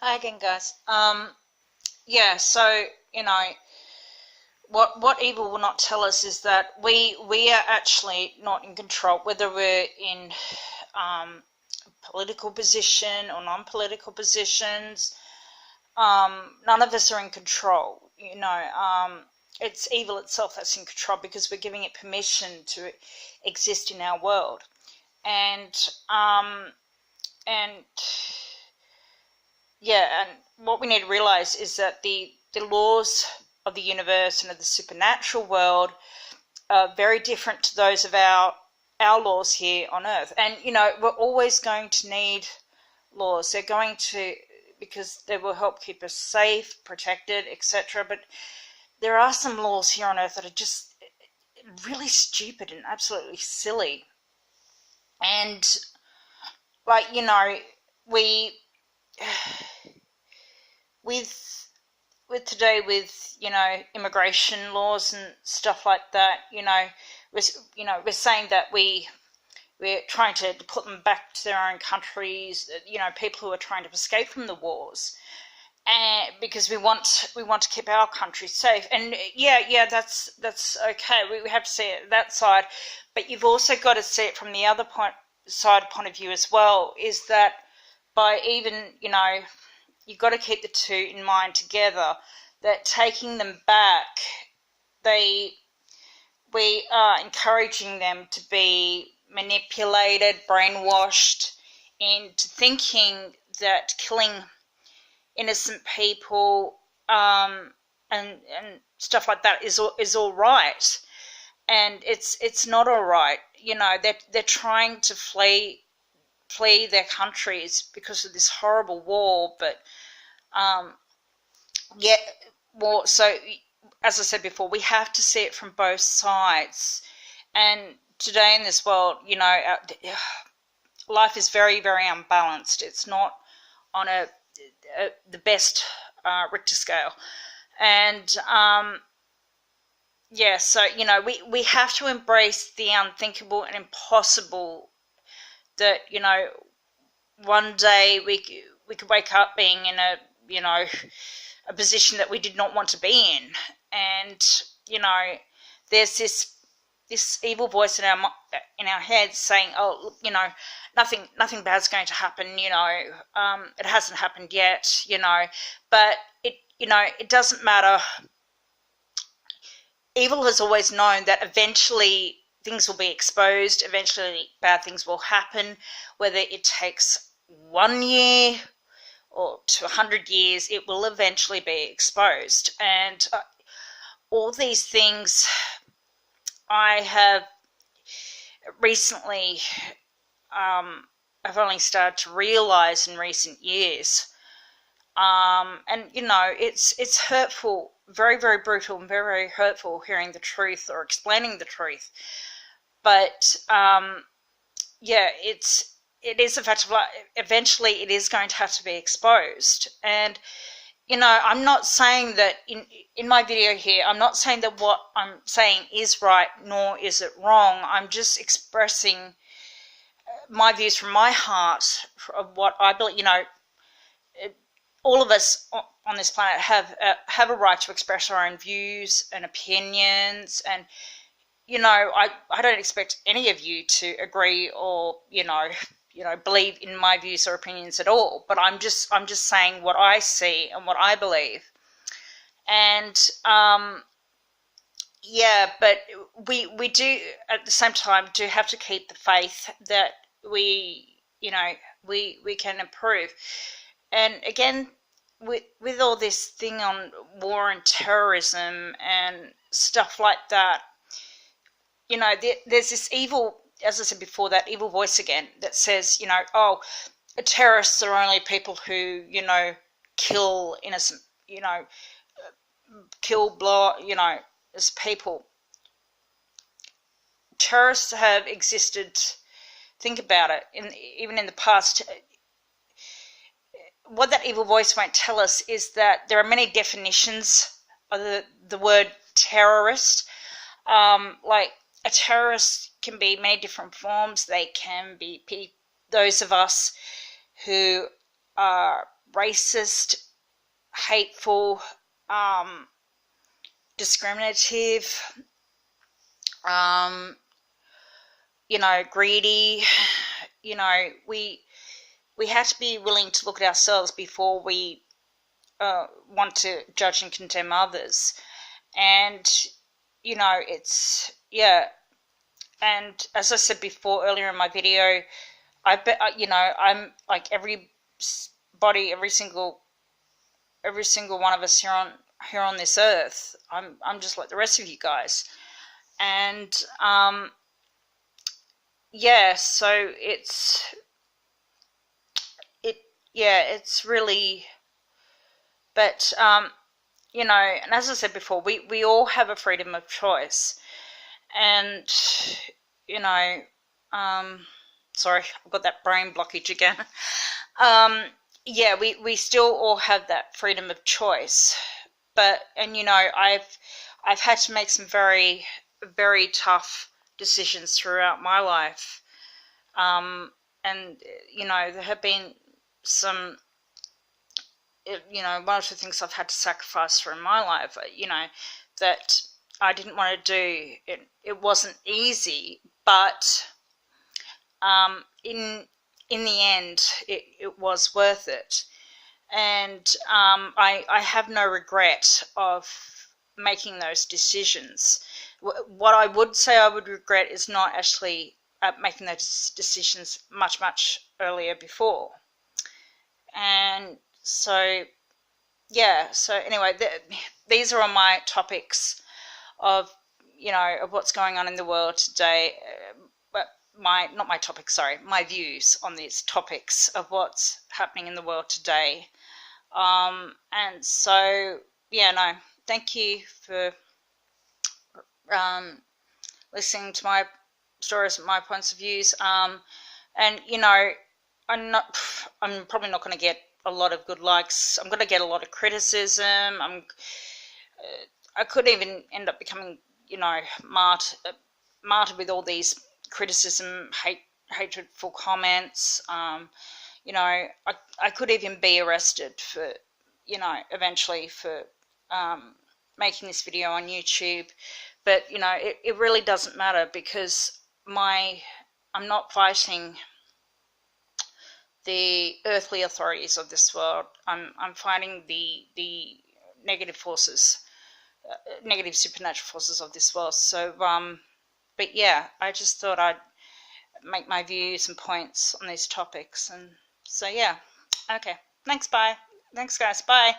Hi again, guys. Yeah, so what evil will not tell us is that we are actually not in control, whether we're in political position or non-political positions. None of us are in control. It's evil itself that's in control because we're giving it permission to exist in our world, and and yeah, and what we need to realize is that the laws of the universe and of the supernatural world are very different to those of our laws here on Earth. And we're always going to need laws. They're going to, because they will help keep us safe, protected, etc. But there are some laws here on Earth that are just really stupid and absolutely silly. And like we with today with immigration laws and stuff like that, we're saying that we're trying to put them back to their own countries, people who are trying to escape from the wars, and because we want to keep our country safe. And yeah, that's okay. We have to see it that side, but you've also got to see it from the other point of view as well, is that by even you've got to keep the two in mind together, that taking them back, we are encouraging them to be manipulated, brainwashed into thinking that killing innocent people and stuff like that is all right. And it's not all right. They're trying to flee their countries because of this horrible war. But yeah, war. So as I said before, we have to see it from both sides. And today in this world, life is very, very unbalanced. It's not on the best Richter scale. And yeah, so we have to embrace the unthinkable and impossible. That one day we could wake up being in a position that we did not want to be in. And there's this evil voice in our heads saying, oh, nothing bad's going to happen. It hasn't happened yet. But it doesn't matter. Evil has always known that eventually things will be exposed. Eventually bad things will happen. Whether it takes 1 year or to 100 years, it will eventually be exposed. And all these things I have recently I've only started to realize in recent years. And it's hurtful, very, very brutal and very, very hurtful hearing the truth or explaining the truth. But yeah, it is a fact of life. Eventually it is going to have to be exposed. And I'm not saying that in my video here, I'm not saying that what I'm saying is right, nor is it wrong. I'm just expressing my views from my heart of what I believe. All of us on this planet have a right to express our own views and opinions. And I don't expect any of you to agree or believe in my views or opinions at all. But I'm just saying what I see and what I believe. And yeah, but we do at the same time do have to keep the faith that we can improve. And again, with all this thing on war and terrorism and stuff like that, there's this evil, as I said before, that evil voice again that says, oh, terrorists are only people who, kill innocent, blow, as people. Terrorists have existed. Think about it. Even in the past. What that evil voice won't tell us is that there are many definitions of the word terrorist. Like a terrorist can be many different forms. They can be those of us who are racist, hateful, discriminative, greedy. We have to be willing to look at ourselves before we want to judge and condemn others. And it's and as I said before earlier in my video, I bet I'm like every single one of us here on this earth. I'm just like the rest of you guys. And so it's really, but and as I said before, we all have a freedom of choice. And sorry, I've got that brain blockage again. We still all have that freedom of choice. But I've had to make some very, very tough decisions throughout my life. And there have been some, one of the things I've had to sacrifice for in my life, that I didn't want to do. It wasn't easy, but in the end, it was worth it. And I have no regret of making those decisions. What I would say I would regret is not actually making those decisions much, much earlier before. And so anyway, these are all my topics of what's going on in the world today, but my views on these topics of what's happening in the world today. And so thank you for listening to my stories and my points of views. And I'm probably not going to get a lot of good likes. I'm going to get a lot of criticism. I could even end up becoming, martyred with all these criticism, hatredful comments. I could even be arrested for, eventually for making this video on YouTube. But, it really doesn't matter, because I'm not fighting the earthly authorities of this world. I'm fighting the negative forces, negative supernatural forces of this world. So, but I just thought I'd make my views and points on these topics. And so, okay. Thanks, bye. Thanks, guys. Bye.